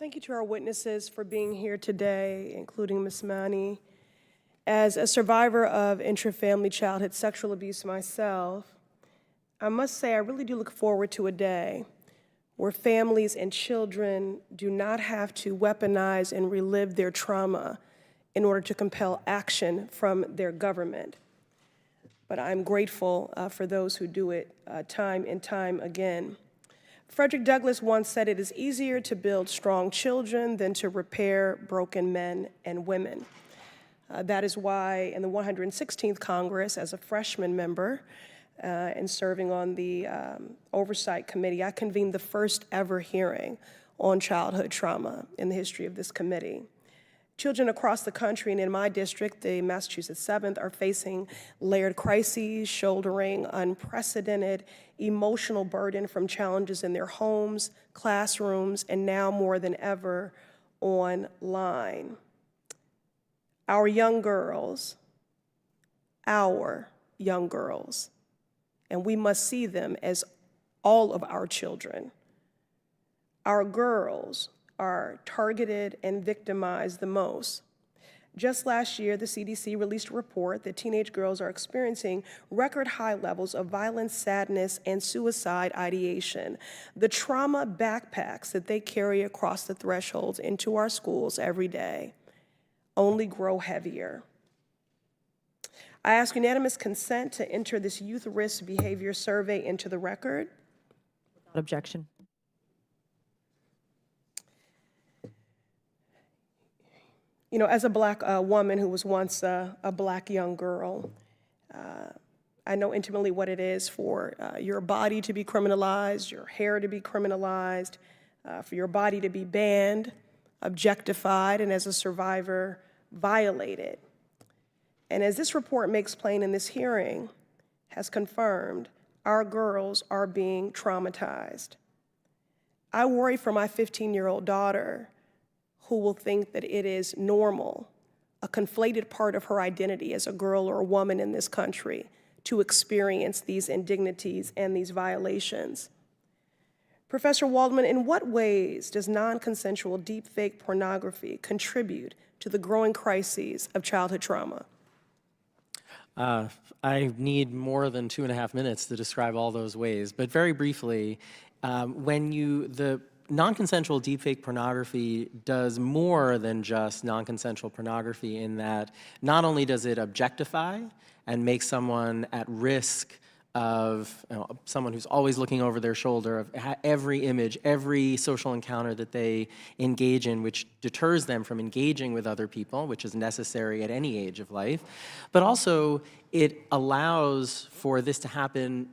Thank you to our witnesses for being here today, including Ms. Mani. As a survivor of intrafamily childhood sexual abuse myself, I must say I really do look forward to a day where families and children do not have to weaponize and relive their trauma in order to compel action from their government. But I'm grateful for those who do it time and time again. Frederick Douglass once said it is easier to build strong children than to repair broken men and women. That is why in the 116th Congress, as a freshman member and serving on the Oversight Committee, I convened the first ever hearing on childhood trauma in the history of this committee. Children across the country and in my district, the Massachusetts 7th, are facing layered crises, shouldering unprecedented emotional burden from challenges in their homes, classrooms, and now more than ever, online. Our young girls, and we must see them as all of our children. Our girls are targeted and victimized the most. Just last year, the CDC released a report that teenage girls are experiencing record high levels of violence, sadness, and suicide ideation. The trauma backpacks that they carry across the thresholds into our schools every day only grow heavier. I ask unanimous consent to enter this youth risk behavior survey into the record. Without objection. You know, as a Black woman who was once a Black young girl, I know intimately what it is for your body to be criminalized, your hair to be criminalized, for your body to be banned, objectified, and as a survivor, violated. And as this report makes plain in this hearing, has confirmed, our girls are being traumatized. I worry for my 15-year-old daughter, who will think that it is normal, a conflated part of her identity as a girl or a woman in this country, to experience these indignities and these violations. Professor Waldman, in what ways does non-consensual deepfake pornography contribute to the growing crises of childhood trauma? I need more than 2.5 minutes to describe all those ways, but very briefly, the non-consensual deepfake pornography does more than just non-consensual pornography in that not only does it objectify and make someone at risk of someone who's always looking over their shoulder, of every image, every social encounter that they engage in, which deters them from engaging with other people, which is necessary at any age of life, but also it allows for this to happen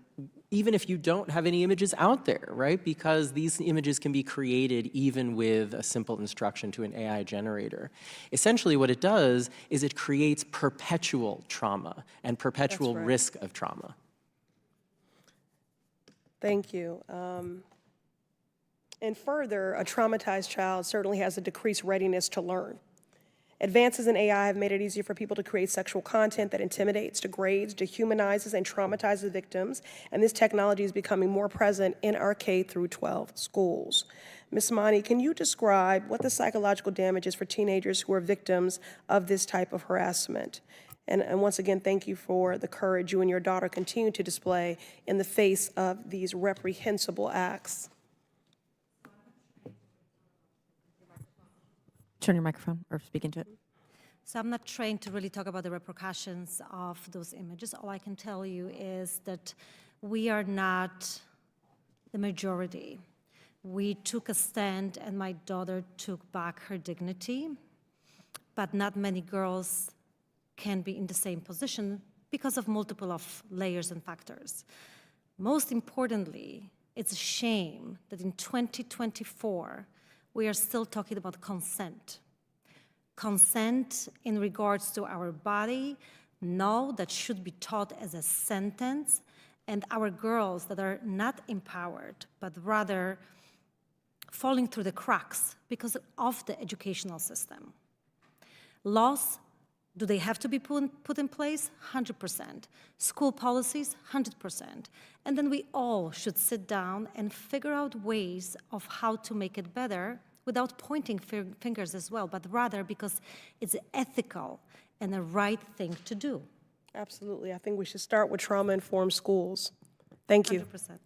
even if you don't have any images out there, right? Because these images can be created even with a simple instruction to an AI generator. Essentially what it does is it creates perpetual trauma and perpetual risk of trauma. Thank you. And further, a traumatized child certainly has a decreased readiness to learn. Advances in AI have made it easier for people to create sexual content that intimidates, degrades, dehumanizes, and traumatizes victims, and this technology is becoming more present in our K through 12 schools. Ms. Mani, can you describe what the psychological damage is for teenagers who are victims of this type of harassment? And once again, thank you for the courage you and your daughter continue to display in the face of these reprehensible acts. Turn your microphone or speak into it. So I'm not trained to really talk about the repercussions of those images. All I can tell you is that we are not the majority. We took a stand and my daughter took back her dignity, but not many girls can be in the same position because of multiple of layers and factors. Most importantly, it's a shame that in 2024, we are still talking about consent. Consent in regards to our body, no, that should be taught as a sentence, and our girls that are not empowered, but rather falling through the cracks because of the educational system. Laws, do they have to be put in place? 100%. School policies, 100%. And then we all should sit down and figure out ways of how to make it better without pointing fingers as well, but rather because it's ethical and the right thing to do. Absolutely. I think we should start with trauma-informed schools. Thank you. 100%.